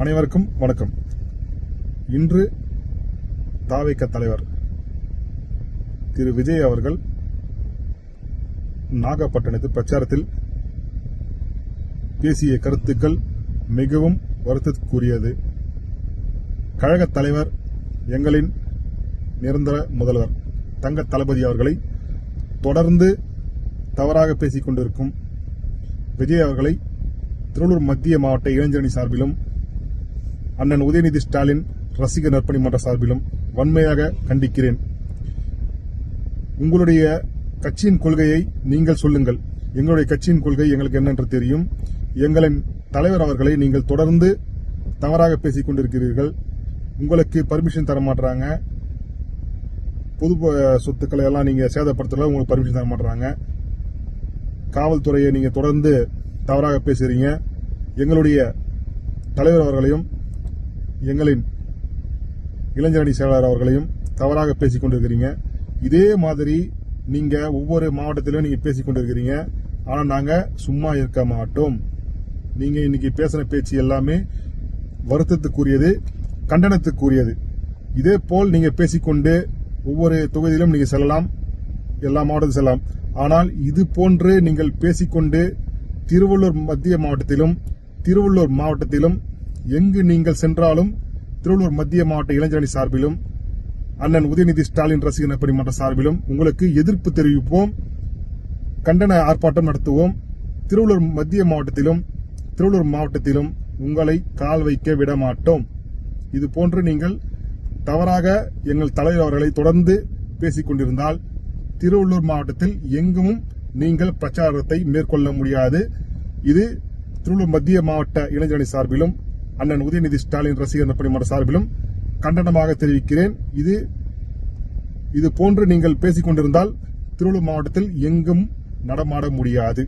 அனைவருக்கும் வணக்கம். இன்று தாவேக தலைவர் திரு விஜய் அவர்கள் நாகப்பட்டினத்து பிரச்சாரத்தில் பேசிய கருத்துக்கள் மிகவும் வருத்தத்துக்குரியது. கழக தலைவர், எங்களின் நிரந்தர முதல்வர் தங்க தளபதி அவர்களை தொடர்ந்து தவறாக பேசிக் கொண்டிருக்கும் விஜய் அவர்களை திருவள்ளூர் மத்திய மாவட்ட இளைஞரணி சார்பிலும் அண்ணன் உதயநிதி ஸ்டாலின் ரசிகர் நற்பணி மன்ற சார்பிலும் வன்மையாக கண்டிக்கிறேன். உங்களுடைய கட்சியின் கொள்கையை நீங்கள் சொல்லுங்கள். எங்களுடைய கட்சியின் கொள்கை எங்களுக்கு என்னென்று தெரியும். எங்களின் தலைவர் அவர்களை நீங்கள் தொடர்ந்து தவறாக பேசிக் கொண்டிருக்கிறீர்கள். உங்களுக்கு பர்மிஷன் தர மாட்டாங்க. பொது சொத்துக்களை எல்லாம் நீங்க சேதப்படுத்தல, உங்களுக்கு பர்மிஷன் தர மாட்டாங்க. காவல்துறையை நீங்க தொடர்ந்து தவறாக பேசுறீங்க. எங்களுடைய தலைவர் அவர்களையும் எங்களின் இளைஞரணி செயலாளர் அவர்களையும் தவறாக பேசிக் கொண்டிருக்கிறீங்க. இதே மாதிரி நீங்க ஒவ்வொரு மாவட்டத்திலும் நீங்க பேசிக் கொண்டிருக்கிறீங்க. ஆனா நாங்க சும்மா இருக்க மாட்டோம். நீங்க இன்னைக்கு பேசின பேச்சு எல்லாமே வருத்தத்துக்குரியது, கண்டனத்துக்குரியது. இதே போல் நீங்க பேசிக்கொண்டு ஒவ்வொரு தொகுதியிலும் நீங்க செல்லலாம், எல்லா மாவட்டத்திலும் செல்லலாம். ஆனால் இது போன்று நீங்கள் பேசிக்கொண்டு திருவள்ளூர் மத்திய மாவட்டத்திலும் திருவள்ளூர் மாவட்டத்திலும் எங்கு நீங்கள் சென்றாலும் திருவள்ளூர் மத்திய மாவட்ட இளைஞரணி சார்பிலும் அண்ணன் உதயநிதி ஸ்டாலின் ரசிகர் நற்பணி மன்ற சார்பிலும் உங்களுக்கு எதிர்ப்பு தெரிவிப்போம், கண்டன ஆர்ப்பாட்டம் நடத்துவோம். திருவள்ளூர் மத்திய மாவட்டத்திலும் திருவள்ளூர் மாவட்டத்திலும் உங்களை கால் வைக்க விட மாட்டோம். இது போன்று நீங்கள் தவறாக எங்கள் தலைவர் அவர்களை தொடர்ந்து பேசிக் கொண்டிருந்தால் திருவள்ளூர் மாவட்டத்தில் எங்கும் நீங்கள் பிரச்சாரத்தை மேற்கொள்ள முடியாது. இது திருவள்ளூர் மத்திய மாவட்ட இளைஞரணி சார்பிலும் அண்ணன் உதயநிதி ஸ்டாலின் ரசிகர் நற்பணி மன்ற சார்பிலும் கண்டனமாக தெரிவிக்கிறேன். இது போன்று நீங்கள் பேசிக் கொண்டிருந்தால் திருவள்ளூர் மாவட்டத்தில் எங்கும் நடமாட முடியாது.